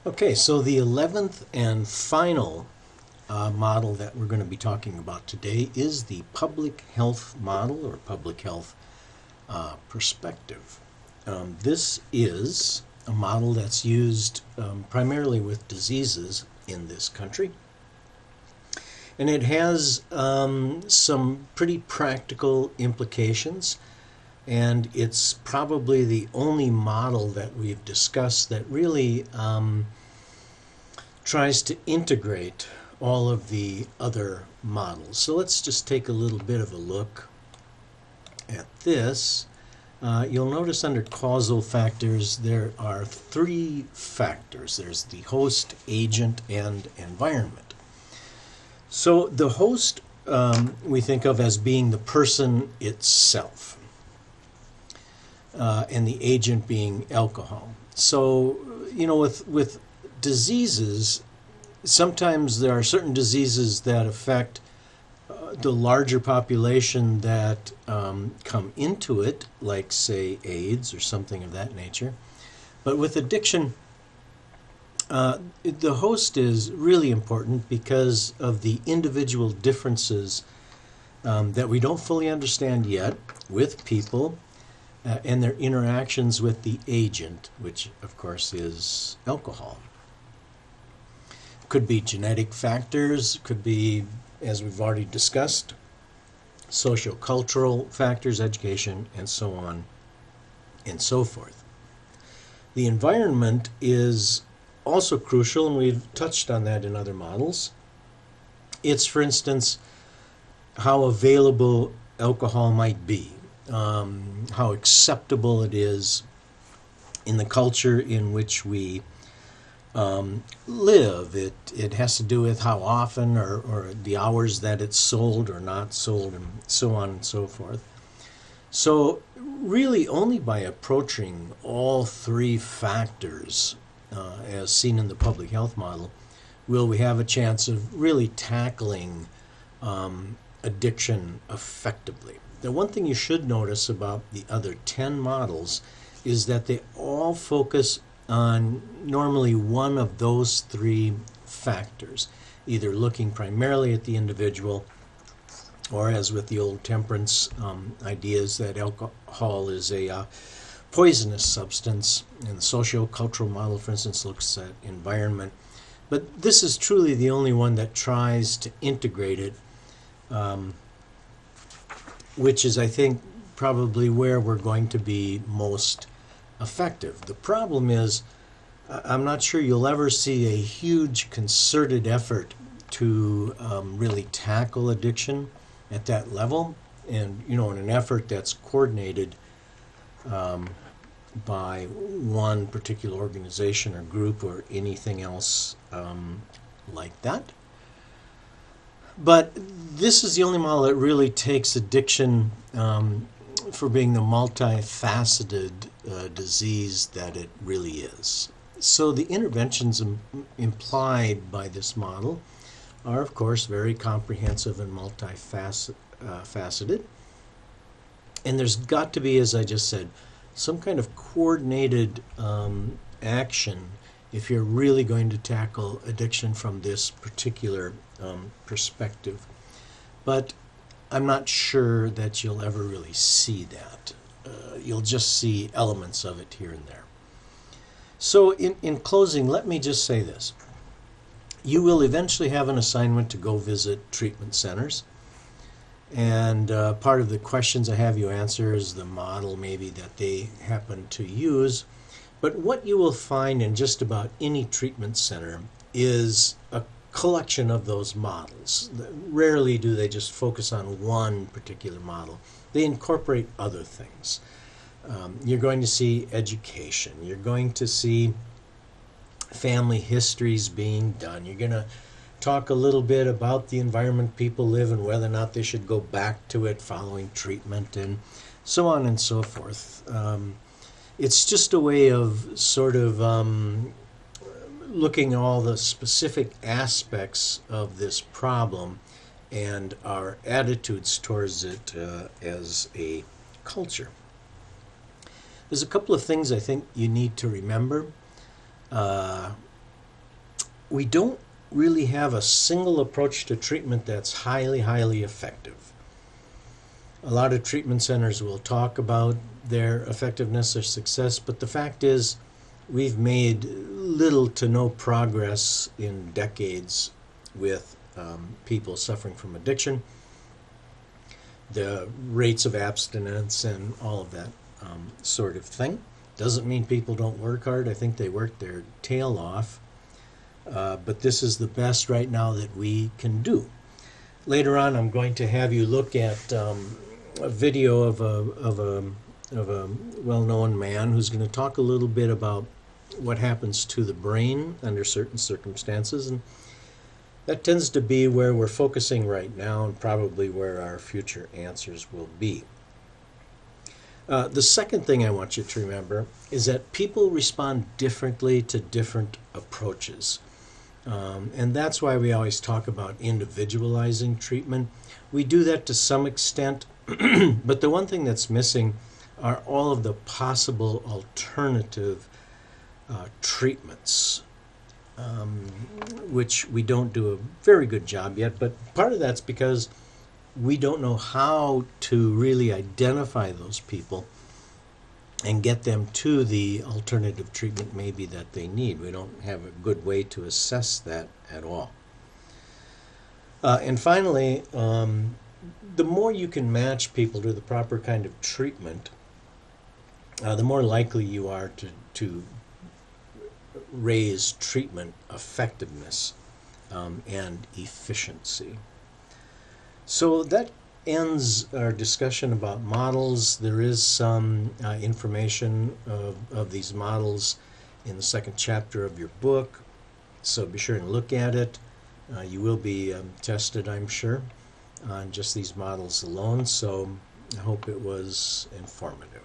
Okay, so the 11th and final model that we're going to be talking about today is the public health model or public health perspective. This is a model that's used primarily with diseases in this country. And it has some pretty practical implications, and it's probably the only model that we've discussed that really tries to integrate all of the other models. So let's just take a little bit of a look at this. You'll notice under causal factors there are three factors. There's the host, agent, and environment. So the host we think of as being the person itself, and the agent being alcohol. So, with diseases, sometimes there are certain diseases that affect the larger population that come into it, like, say, AIDS or something of that nature. But with addiction, the host is really important because of the individual differences that we don't fully understand yet with people and their interactions with the agent, which of course is alcohol. Could be genetic factors, could be, as we've already discussed, socio-cultural factors, education, and so on and so forth. The environment is also crucial, and we've touched on that in other models. It's, for instance, how available alcohol might be, how acceptable it is in the culture in which we live. It has to do with how often or the hours that it's sold or not sold, and so on and so forth. So really only by approaching all three factors as seen in the public health model will we have a chance of really tackling addiction effectively. The one thing you should notice about the other 10 models is that they all focus on normally one of those three factors, either looking primarily at the individual, or as with the old temperance ideas that alcohol is a poisonous substance, and the socio-cultural model, for instance, looks at environment. But this is truly the only one that tries to integrate it, which is, I think, probably where we're going to be most effective. The problem is, I'm not sure you'll ever see a huge concerted effort to really tackle addiction at that level, and in an effort that's coordinated by one particular organization or group or anything else like that. But this is the only model that really takes addiction for being the multifaceted disease that it really is. So the interventions implied by this model are, of course, very comprehensive and multifaceted. And there's got to be, as I just said, some kind of coordinated action if you're really going to tackle addiction from this particular perspective. But I'm not sure that you'll ever really see that. You'll just see elements of it here and there. So in closing, let me just say this. You will eventually have an assignment to go visit treatment centers. And part of the questions I have you answer is the model maybe that they happen to use. But what you will find in just about any treatment center is a collection of those models. Rarely do they just focus on one particular model. They incorporate other things. You're going to see education. You're going to see family histories being done. You're going to talk a little bit about the environment people live in, whether or not they should go back to it following treatment, and so on and so forth. It's just a way of sort of looking at all the specific aspects of this problem and our attitudes towards it as a culture. There's a couple of things I think you need to remember. we don't really have a single approach to treatment that's highly, highly effective. A lot of treatment centers will talk about their effectiveness or success, but the fact is we've made little to no progress in decades with people suffering from addiction, the rates of abstinence, and all of that sort of thing. Doesn't mean people don't work hard. I think they work their tail off. But this is the best right now that we can do. Later on, I'm going to have you look at a video of a well-known man who's going to talk a little bit about what happens to the brain under certain circumstances, and that tends to be where we're focusing right now and probably where our future answers will be. The second thing I want you to remember is that people respond differently to different approaches. And that's why we always talk about individualizing treatment. We do that to some extent, but the one thing that's missing are all of the possible alternative treatments, which we don't do a very good job yet. But part of that's because we don't know how to really identify those people and get them to the alternative treatment maybe that they need. We don't have a good way to assess that at all. And finally, the more you can match people to the proper kind of treatment, the more likely you are to raise treatment effectiveness and efficiency. So that ends our discussion about models. There is some information of these models in the second chapter of your book, so be sure and look at it. You will be tested, I'm sure, on just these models alone, so I hope it was informative.